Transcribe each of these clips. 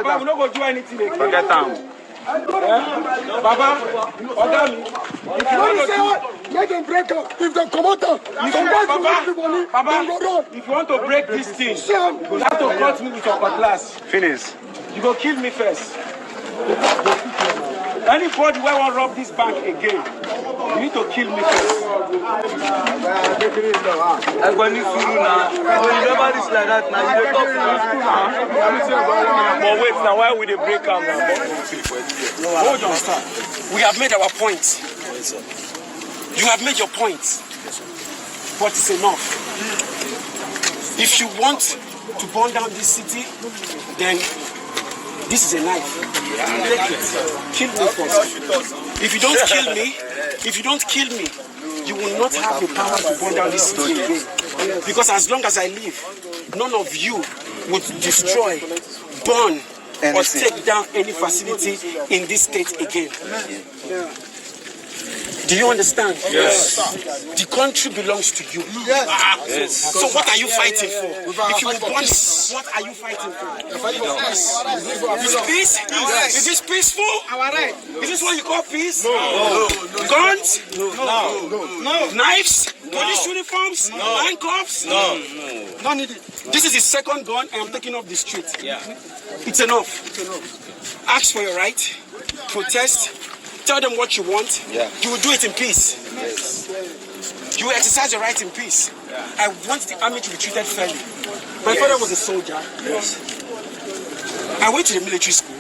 Baba, we don't go do anything again. Forget them. Baba, Odami, if you want to let them break up. If they come out, Baba, if you want to break this thing, you have to cut me with your cutlass. Finish. You go kill me first. Anybody who want to rob this bank again, you need to kill me first. I'm going to issue now. When you never reach like that, now you talk now. But wait, now why would they break them now? Hold on, sir. We have made our point. You have made your point. But it's enough. If you want to burn down this city, then this is a knife. Take it. Kill me first. If you don't kill me, you will not have the power to burn down this city again. Because as long as I live, none of you would destroy, burn, or take down any facility in this state again. Do you understand? Yes. The country belongs to you. Yes. So what are you fighting for? If you want, what are you fighting for? Is peace? Is this peaceful? Is this what you call peace? No. Guns? No. Knives? Police uniforms? Handcuffs? No. This is the second gun and I'm taking off the street. Yeah. It's enough. Ask for your right. Protest. Tell them what you want. Yeah. You will do it in peace. Yes. You will exercise your right in peace. Yeah. I want the army to be treated fairly. My father was a soldier. Yes. I went to the military school.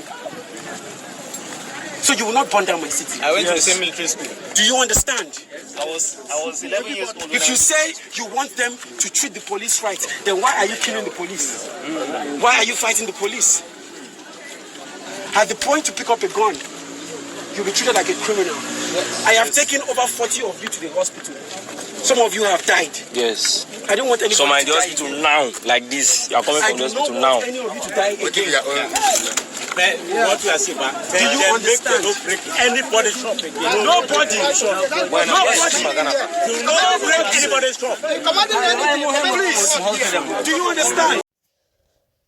So you will not burn down my city. I went to the same military school. Do you understand? I was 11 years old. If you say you want them to treat the police right, then why are you killing the police? Why are you fighting the police? At the point to pick up a gun, you'll be treated like a criminal. I have taken over 40 of you to the hospital. Some of you have died. Yes. I don't want anybody So my to die hospital now, like this. You are coming from the hospital now. I don't want any of you to die again. What you are saying, Do you understand? Don't break anybody's shop again. Nobody. Nobody. Don't break anybody's shop. Please. Do you understand?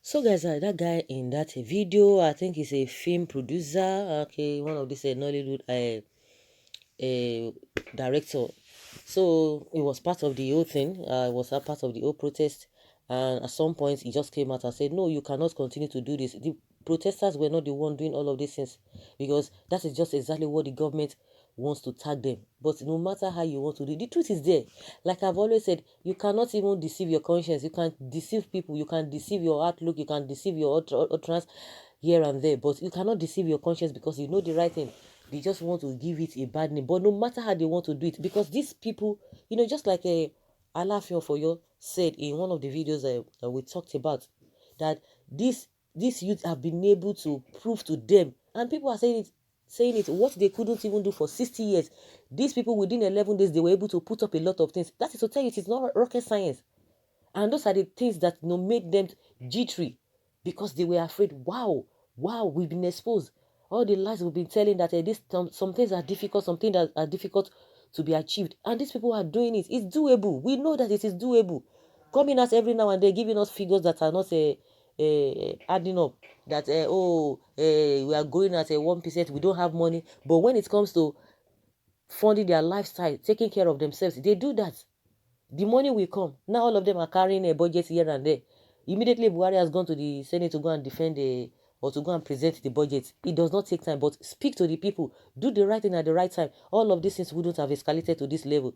So guys, that guy in that video, I think he's a film producer, okay, one of these Nollywood director. So it was part of the whole thing. It was a part of the whole protest, and at some point he just came out and said, no, you cannot continue to do this. The protesters were not the one doing all of these things, because that is just exactly what the government wants to tag them. But no matter how you want to do it, the truth is there. Like I've always said, you cannot even deceive your conscience. You can deceive people. You can deceive your outlook. You can deceive your utterance here and there. But you cannot deceive your conscience, because you know the right thing. They just want to give it a bad name. But no matter how they want to do it, because these people, you know, just like Alafio Foyo said in one of the videos that we talked about, that these youth have been able to prove to them, and people are saying it, what they couldn't even do for 60 years. These people, within 11 days, they were able to put up a lot of things. That is to tell you, it is not rocket science. And those are the things that made them jittery, because they were afraid. Wow, we've been exposed. All the lies we've been telling that some things are difficult, some things that are difficult to be achieved. And these people are doing it. It's doable. We know that it is doable. Coming us every now and then, giving us figures that are not adding up. That, we are going at 1%, we don't have money. But when it comes to funding their lifestyle, taking care of themselves, they do that. The money will come. Now all of them are carrying a budget here and there. Immediately, Buhari has gone to the Senate to go and defend or to go and present the budget. It does not take time, but speak to the people. Do the right thing at the right time. All of these things wouldn't have escalated to this level.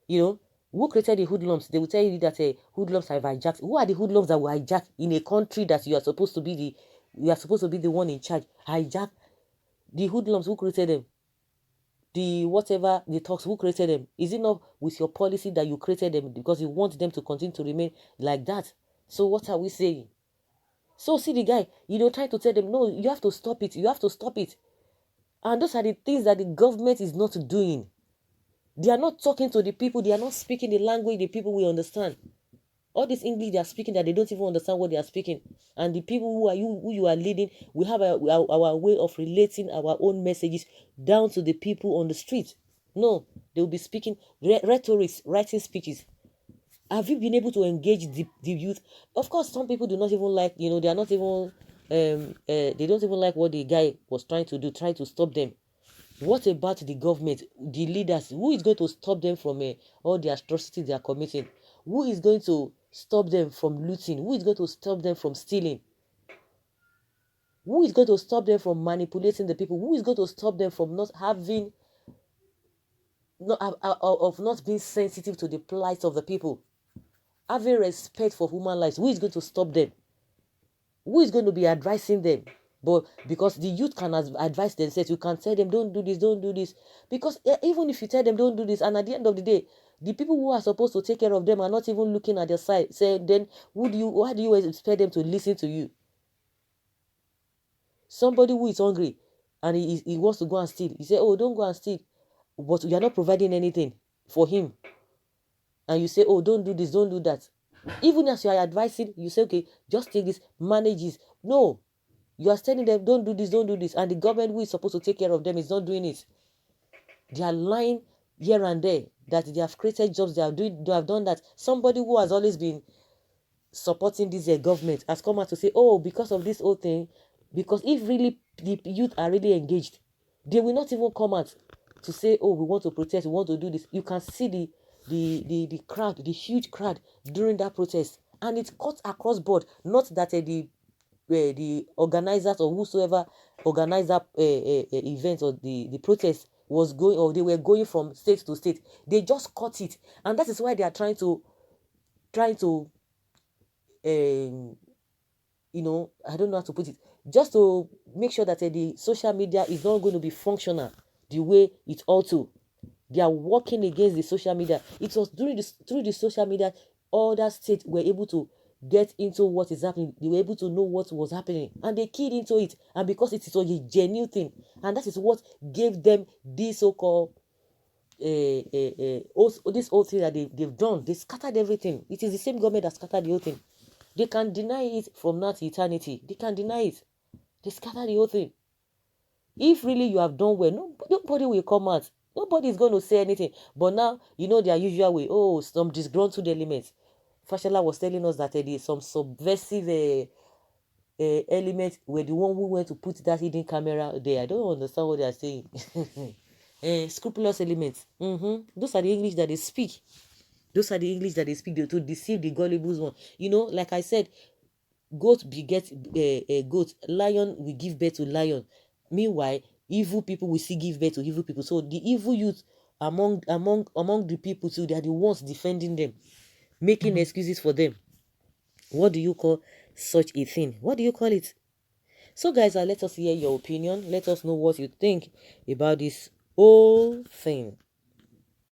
You know, who created the hoodlums? They will tell you that hoodlums have hijacked. Who are the hoodlums that will hijack in a country that you are supposed to be the one in charge? Hijack the hoodlums. Who created them? The talks, who created them? Is it not with your policy that you created them, because you want them to continue to remain like that? So what are we saying? So see the guy, trying to tell them, no, you have to stop it. You have to stop it. And those are the things that the government is not doing. They are not talking to the people. They are not speaking the language the people will understand. All this English they are speaking that they don't even understand what they are speaking. And the people who you are leading, we have our way of relating our own messages down to the people on the street. No, they will be speaking rhetorics, writing speeches. Have you been able to engage the youth? Of course, some people do not even like, they are not even they don't even like what the guy was trying to do, try to stop them. What about the government, the leaders? Who is going to stop them from all the atrocities they are committing? Who is going to stop them from looting? Who is going to stop them from stealing? Who is going to stop them from manipulating the people? Who is going to stop them from not having, of not being sensitive to the plight of the people? Having respect for human lives. Who is going to stop them? Who is going to be advising them? But because the youth can advise themselves, you can tell them, don't do this, don't do this. Because even if you tell them, don't do this, and at the end of the day, the people who are supposed to take care of them are not even looking at their side. Say, then why do you expect them to listen to you? Somebody who is hungry and he wants to go and steal. You say, oh, don't go and steal. But you are not providing anything for him. And you say, oh, don't do this, don't do that. Even as you are advising, you say, okay, just take this, manage this. No. You are telling them, don't do this, don't do this. And the government who is supposed to take care of them is not doing it. They are lying here and there that they have created jobs, they have done that. Somebody who has always been supporting this government has come out to say, oh, because of this whole thing, because if really the youth are really engaged, they will not even come out to say, oh, we want to protest, we want to do this. You can see the crowd, the huge crowd during that protest. And it cuts across board. Not that the organizers or whosoever organized that event or the protest was going, or they were going from state to state. They just cut it. And that is why they are trying to you know, I don't know how to put it, just to make sure that the social media is not going to be functional the way it ought to. They are working against the social media. It was through the social media, other states were able to get into what is happening. They were able to know what was happening, and they keyed into it. And because it is a genuine thing, and that is what gave them this so-called this whole thing that they've done. They scattered everything. It is the same government that scattered the whole thing. They can deny it from now to eternity. They can deny it. They scatter the whole thing. If really you have done well, nobody will come out. Nobody is going to say anything. But now, you know their usual way. Oh, some disgruntled elements. Fashola was telling us that there is some subversive elements were the one who went to put that hidden camera there. I don't understand what they are saying. Scrupulous elements. Those are the English that they speak. Those are the English that they speak to deceive the gullible one. You know, like I said, goat beget goat. Lion will give birth to lion. Meanwhile, evil people will still give birth to evil people. So the evil youth among the people too, they are the ones defending them, making excuses for them. What do you call such a thing? What do you call it? So guys, let us hear your opinion. Let us know what you think about this whole thing.